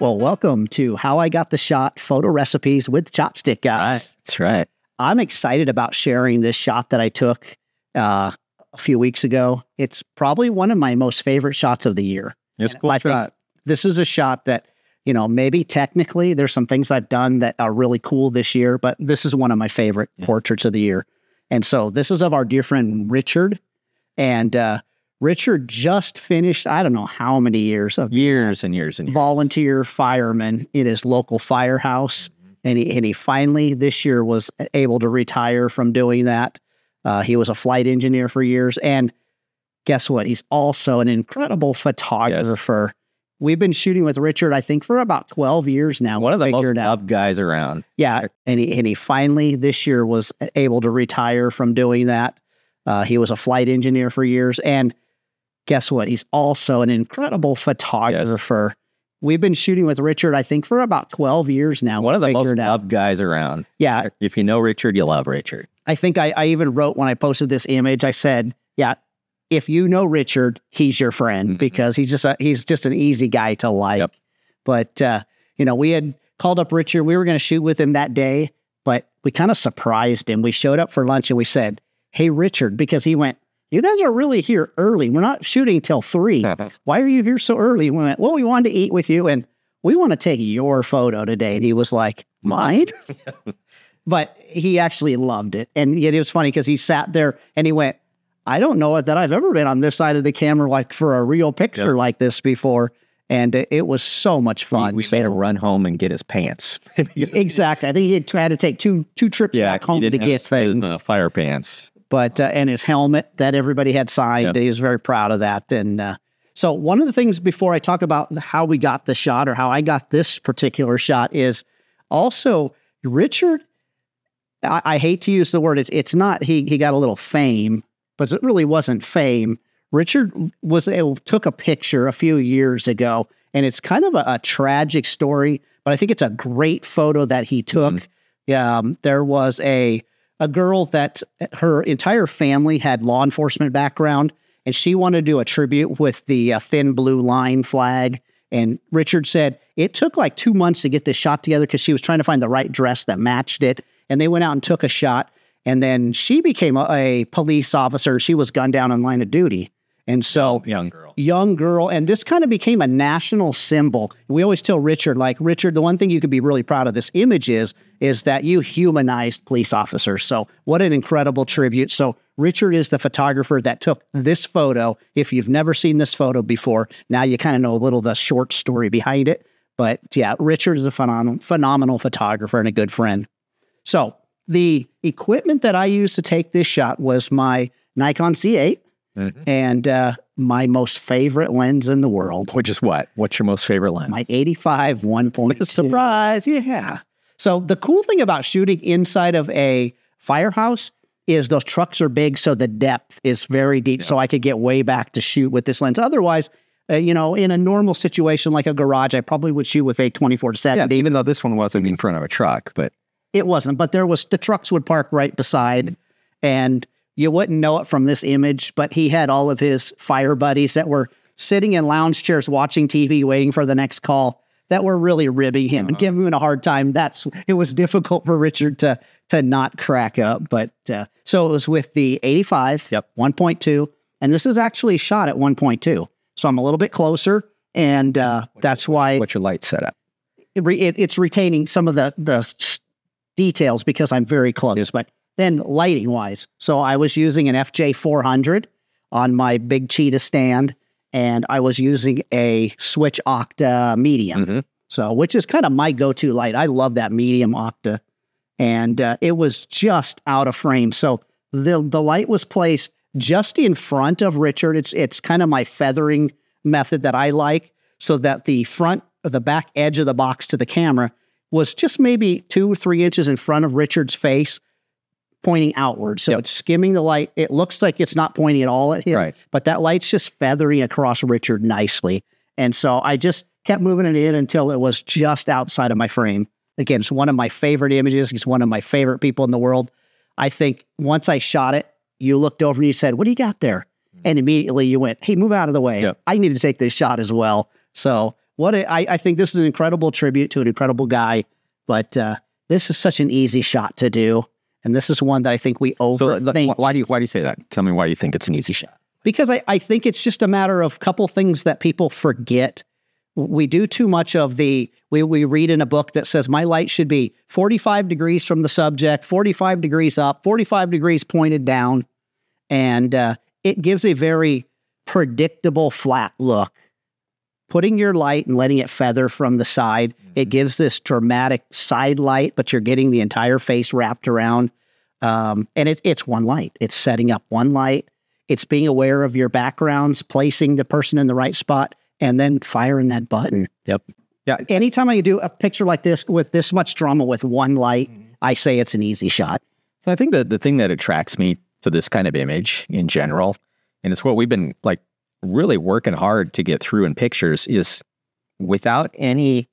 Well, welcome to How I Got the Shot Photo Recipes with Chopstick Guys. That's right. I'm excited about sharing this shot that I took a few weeks ago. It's probably one of my most favorite shots of the year. It's a cool shot. This is a shot that, you know, maybe technically there's some things I've done that are really cool this year, but this is one of my favorite portraits of the year. And so this is of our dear friend Richard. And Richard just finished, I don't know how many years of Years and years and years. volunteer fireman in his local firehouse. And he finally this year was able to retire from doing that. He was a flight engineer for years. And guess what? He's also an incredible photographer. Yes. We've been shooting with Richard, I think, for about 12 years now. One of the most loved guys around. Yeah. And he finally this year was able to retire from doing that. He was a flight engineer for years. And guess what? He's also an incredible photographer. Yes. We've been shooting with Richard, I think, for about 12 years now. One of the most loved guys around. Yeah. If you know Richard, you love Richard. I think I even wrote when I posted this image, I said, yeah, if you know Richard, he's your friend because he's just an easy guy to like. Yep. But, you know, we had called up Richard. We were going to shoot with him that day, but we kind of surprised him. We showed up for lunch and we said, hey, Richard, because he went, you guys are really here early. We're not shooting till 3. Why are you here so early? We went, well, we wanted to eat with you and we want to take your photo today. And he was like, mine? But he actually loved it. And yet it was funny because he sat there and he went, I don't know that I've ever been on this side of the camera like for a real picture like this before. And it was so much fun. We made him run home and get his pants. Exactly. I think he had to take two trips back home to get things. Fire pants. But, and his helmet that everybody had signed. He was very proud of that. And so one of the things before I talk about how we got the shot or how I got this particular shot is also Richard, I hate to use the word, it's not, he got a little fame, but it really wasn't fame. Richard took a picture a few years ago, and it's kind of a tragic story, but I think it's a great photo that he took. There was a girl that her entire family had law enforcement background, and she wanted to do a tribute with the thin blue line flag. And Richard said it took like 2 months to get this shot together because she was trying to find the right dress that matched it. And they went out and took a shot. And then she became a police officer. She was gunned down in line of duty. And so young girl. And this kind of became a national symbol. We always tell Richard, like, Richard, the one thing you could be really proud of this image is that you humanized police officers. So what an incredible tribute. So Richard is the photographer that took this photo. If you've never seen this photo before, now you kind of know a little of the short story behind it. But yeah, Richard is a phenomenal photographer and a good friend. So the equipment that I used to take this shot was my Nikon C8. And my most favorite lens in the world. Which is what? What's your most favorite lens? My 85 1.2. Surprise. Yeah. So the cool thing about shooting inside of a firehouse is those trucks are big, so the depth is very deep. So I could get way back to shoot with this lens. Otherwise, you know, in a normal situation like a garage, I probably would shoot with a 24-70. Yeah, even though this one wasn't in front of a truck, but it wasn't. But the trucks would park right beside, and you wouldn't know it from this image, but he had all of his fire buddies that were sitting in lounge chairs watching TV, waiting for the next call, that were really ribbing him and giving him a hard time. It was difficult for Richard to not crack up. But so it was with the 85, 1.2, and this is actually shot at 1.2. So I'm a little bit closer, and that's why. What's your light setup? It's retaining some of the details because I'm very close, but then lighting wise. So I was using an FJ400 on my big Cheetah stand, and I was using a Switch Octa medium. So, which is kind of my go-to light. I love that medium Octa, and it was just out of frame. So the light was placed just in front of Richard. It's kind of my feathering method that I like, so that the back edge of the box to the camera was just maybe 2 or 3 inches in front of Richard's face, pointing outward. So it's skimming the light. It looks like it's not pointing at all at him, but that light's just feathering across Richard nicely. And so I just kept moving it in until it was just outside of my frame. Again, it's one of my favorite images. He's one of my favorite people in the world. I think once I shot it, you looked over and you said, what do you got there? And immediately you went, hey, move out of the way. I need to take this shot as well. So I think this is an incredible tribute to an incredible guy, but this is such an easy shot to do. And this is one that I think we overthink. So why do you say that? Tell me why you think it's an easy shot. Because I think it's just a matter of a couple things that people forget. We do too much of we read in a book that says my light should be 45 degrees from the subject, 45 degrees up, 45 degrees pointed down. And it gives a very predictable flat look. Putting your light and letting it feather from the side, it gives this dramatic side light, but you're getting the entire face wrapped around. And it's one light. It's setting up one light. It's being aware of your backgrounds, placing the person in the right spot, and then firing that button. Yep. Yeah. Anytime I do a picture like this with this much drama with one light, I say it's an easy shot. I think that the thing that attracts me to this kind of image in general, and it's what we've been like really working hard to get through in pictures, is without any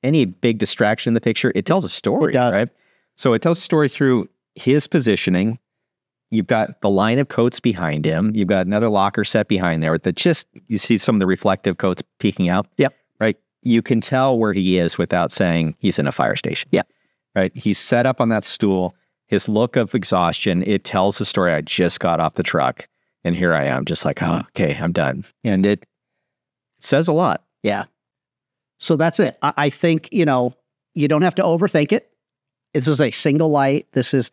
big distraction in the picture, it tells a story, right? So it tells a story through his positioning. You've got the line of coats behind him. You've got another locker set behind there that you see some of the reflective coats peeking out. Yep. Right. You can tell where he is without saying he's in a fire station. Yeah. Right. He's set up on that stool. His look of exhaustion, it tells the story. I just got off the truck and here I am just like, oh, okay, I'm done. And it says a lot. Yeah. So that's it. I think, you don't have to overthink it. This is a single light. This is,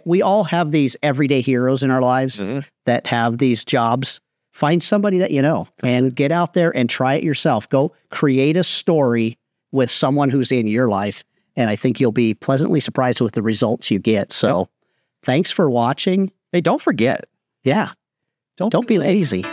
we all have these everyday heroes in our lives that have these jobs. Find somebody that you know and get out there and try it yourself. Go create a story with someone who's in your life. And I think you'll be pleasantly surprised with the results you get. So thanks for watching. Hey, don't forget. Yeah. Don't be lazy.